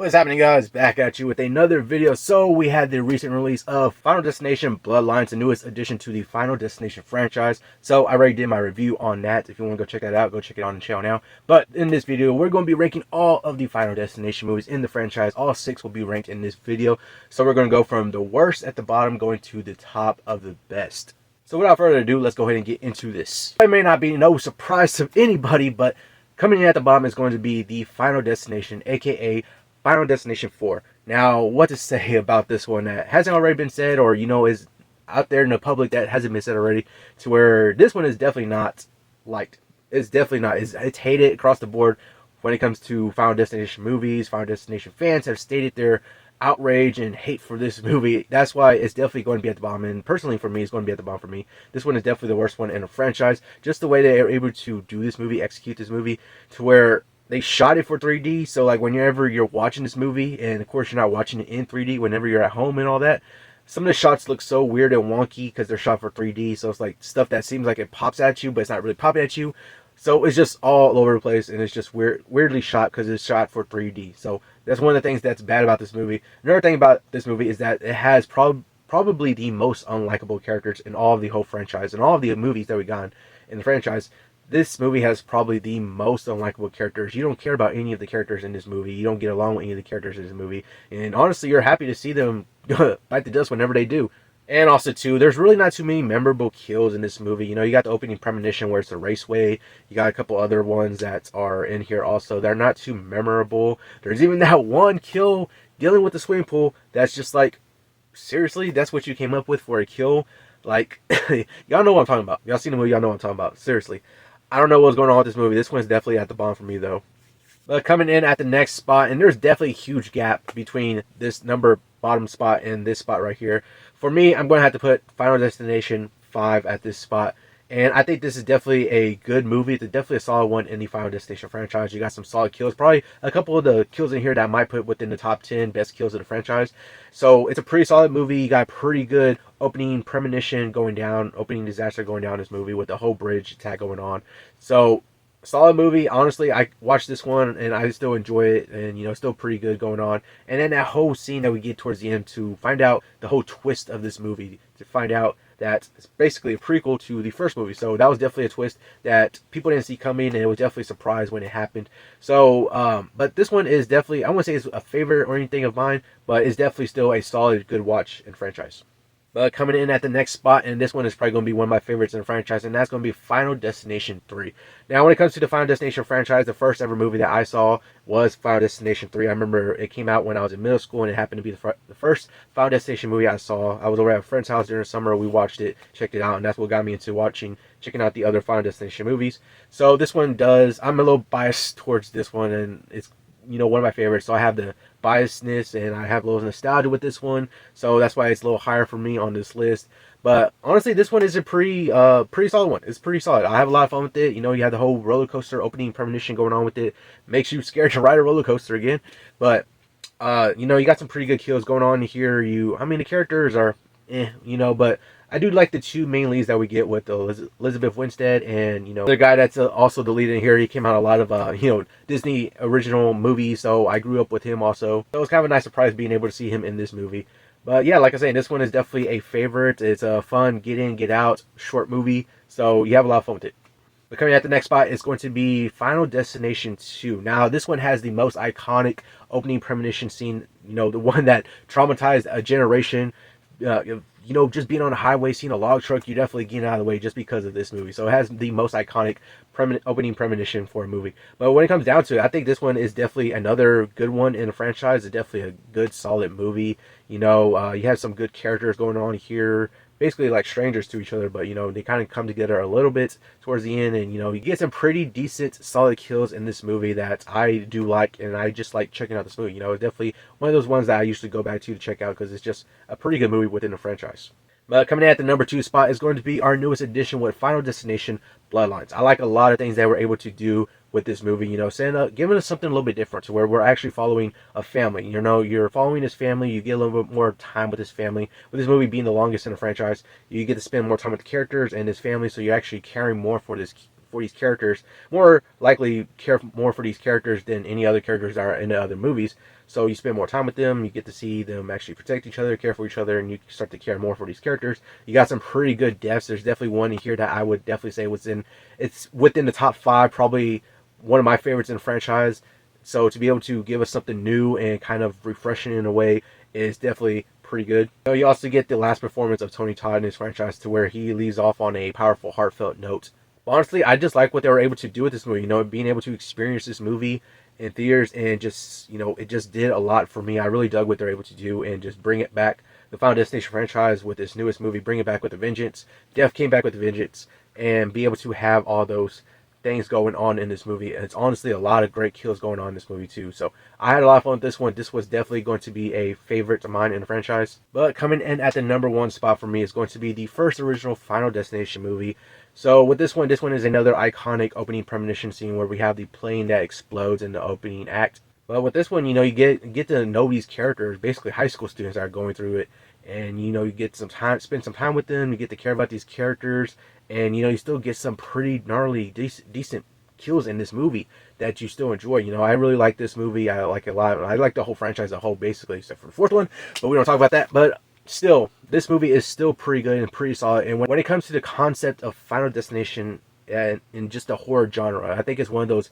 What's happening, guys? Back at you with another video. So we had the recent release of Final Destination Bloodlines, the newest addition to the Final Destination franchise. So I already did my review on that. If you want to go check that out, go check it out on the channel now. But in this video, we're going to be ranking all of the Final Destination movies in the franchise. All 6 will be ranked in this video. So we're going to go from the worst at the bottom going to the top of the best. So without further ado, let's go ahead and get into this. It may not be no surprise to anybody, but coming in at the bottom is going to be the Final Destination, aka Final Destination 4. Now, what to say about this one that hasn't already been said, or is out there in the public that hasn't been said already, to where this one is definitely not liked. It's definitely not. It's hated across the board when it comes to Final Destination movies. Final Destination fans have stated their outrage and hate for this movie. That's why it's definitely going to be at the bottom, and personally for me, it's going to be at the bottom for me. This one is definitely the worst one in the franchise. Just the way they are able to do this movie, execute this movie, to where they shot it for 3D, so like whenever you're watching this movie, and of course you're not watching it in 3D, whenever you're at home and all that, some of the shots look so weird and wonky because they're shot for 3D, so it's like stuff that seems like it pops at you, but it's not really popping at you. So it's just all over the place, and it's just weirdly shot because it's shot for 3D. So that's one of the things that's bad about this movie. Another thing about this movie is that it has probably the most unlikable characters in all of the whole franchise, and all of the movies that we got in the franchise. This movie has probably the most unlikable characters. You don't care about any of the characters in this movie. You don't get along with any of the characters in this movie. And honestly, you're happy to see them bite the dust whenever they do. And also, too, there's really not too many memorable kills in this movie. You got the opening premonition where it's a raceway. You got a couple other ones that are in here also. They're not too memorable. There's even that one kill dealing with the swimming pool that's just like, seriously? That's what you came up with for a kill? Like, y'all know what I'm talking about. Y'all seen the movie, y'all know what I'm talking about. Seriously. I don't know what's going on with this movie. This one's definitely at the bottom for me, though. But coming in at the next spot, and there's definitely a huge gap between this number bottom spot and this spot right here. For me, I'm going to have to put Final Destination 5 at this spot. And I think this is definitely a good movie. It's definitely a solid one in the Final Destination franchise. You got some solid kills. Probably a couple of the kills in here that I might put within the top 10 best kills of the franchise. So it's a pretty solid movie. You got pretty good opening premonition going down, opening disaster going down in this movie with the whole bridge attack going on. So solid movie. Honestly, I watched this one and I still enjoy it, and still pretty good going on. And then that whole scene that we get towards the end to find out the whole twist of this movie, to find out that it's basically a prequel to the first movie. So that was definitely a twist that people didn't see coming, and it was definitely a surprise when it happened. So, but this one is definitely, I wouldn't say it's a favorite or anything of mine, but it's definitely still a solid, good watch in franchise. But coming in at the next spot, and this one is probably going to be one of my favorites in the franchise, and that's going to be Final Destination 3. Now, when it comes to the Final Destination franchise, the first ever movie that I saw was Final Destination 3. I remember it came out when I was in middle school, and it happened to be the first Final Destination movie I saw. I was over at a friend's house during the summer. We watched it, checked it out, and that's what got me into checking out the other Final Destination movies. So this one I'm a little biased towards this one, and it's one of my favorites. So I have the biasness and I have a little nostalgia with this one. So that's why it's a little higher for me on this list. But honestly, this one is a pretty solid one. It's pretty solid. I have a lot of fun with it. You have the whole roller coaster opening premonition going on with it. Makes you scared to ride a roller coaster again. But you got some pretty good kills going on here. The characters are but I do like the two main leads that we get with Elizabeth Winstead and the guy that's also the lead in here. He came out a lot of Disney original movies, so I grew up with him also. So it was kind of a nice surprise being able to see him in this movie. But yeah, like I said, this one is definitely a favorite. It's a fun get in, get out short movie, so you have a lot of fun with it. But coming at the next spot is going to be Final Destination 2. Now, this one has the most iconic opening premonition scene, the one that traumatized a generation. Just being on a highway, seeing a log truck, you're definitely getting out of the way just because of this movie. So it has the most iconic opening premonition for a movie. But when it comes down to it, I think this one is definitely another good one in the franchise. It's definitely a good, solid movie. You have some good characters going on here. Basically like strangers to each other, but they kind of come together a little bit towards the end, and you get some pretty decent solid kills in this movie that I do like, and I just like checking out this movie. It's definitely one of those ones that I usually go back to check out because it's just a pretty good movie within the franchise. But coming in at the number 2 spot is going to be our newest addition with Final Destination Bloodlines. I like a lot of things that we're able to do with this movie, giving us something a little bit different to where we're actually following a family. You're following this family, you get a little bit more time with this family. With this movie being the longest in the franchise, you get to spend more time with the characters and this family, so you're actually caring more for for these characters, more likely care more for these characters than any other characters that are in the other movies. So you spend more time with them, you get to see them actually protect each other, care for each other, and you start to care more for these characters. You got some pretty good deaths. There's definitely one in here that I would definitely say it's within the top 5, probably one of my favorites in the franchise. So to be able to give us something new and kind of refreshing in a way is definitely pretty good. You also get the last performance of Tony Todd in his franchise, to where he leaves off on a powerful, heartfelt note. But honestly, I just like what they were able to do with this movie. Being able to experience this movie in theaters, and just, it just did a lot for me. I really dug what they're able to do and just bring it back. The Final Destination franchise with this newest movie, bring it back with a vengeance. Death came back with a vengeance, and be able to have all those things going on in this movie. And it's honestly a lot of great kills going on in this movie too. So I had a lot of fun with this one. This was definitely going to be a favorite of mine in the franchise. But coming in at the number 1 spot for me is going to be the first original Final Destination movie. So with this one is another iconic opening premonition scene where we have the plane that explodes in the opening act. But with this one, you get to know these characters, basically high school students that are going through it, and you get some time, spend some time with them. You get to care about these characters, and you still get some pretty gnarly, decent kills in this movie that you still enjoy. I really like this movie. I like it a lot. I like the whole franchise as a whole, basically, except for the 4th one. But we don't talk about that. But still, this movie is still pretty good and pretty solid. And when it comes to the concept of Final Destination and in just the horror genre, I think it's one of those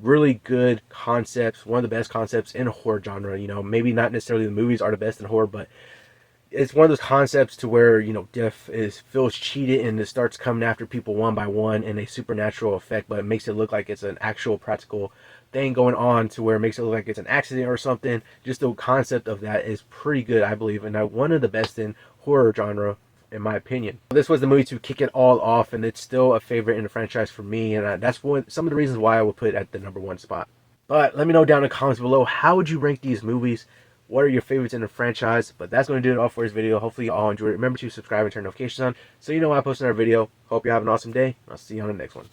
really good concepts, one of the best concepts in horror genre. Maybe not necessarily the movies are the best in horror, but it's one of those concepts to where death feels cheated, and it starts coming after people one by one in a supernatural effect, but it makes it look like it's an actual practical thing going on, to where it makes it look like it's an accident or something. Just the concept of that is pretty good, I believe, and one of the best in horror genre, in my opinion. This was the movie to kick it all off, and it's still a favorite in the franchise for me, and that's some of the reasons why I would put it at the number 1 spot. But let me know down in the comments below, how would you rank these movies? What are your favorites in the franchise? But that's going to do it all for this video. Hopefully you all enjoyed it. Remember to subscribe and turn notifications on so you know when I post another video. Hope you have an awesome day. I'll see you on the next one.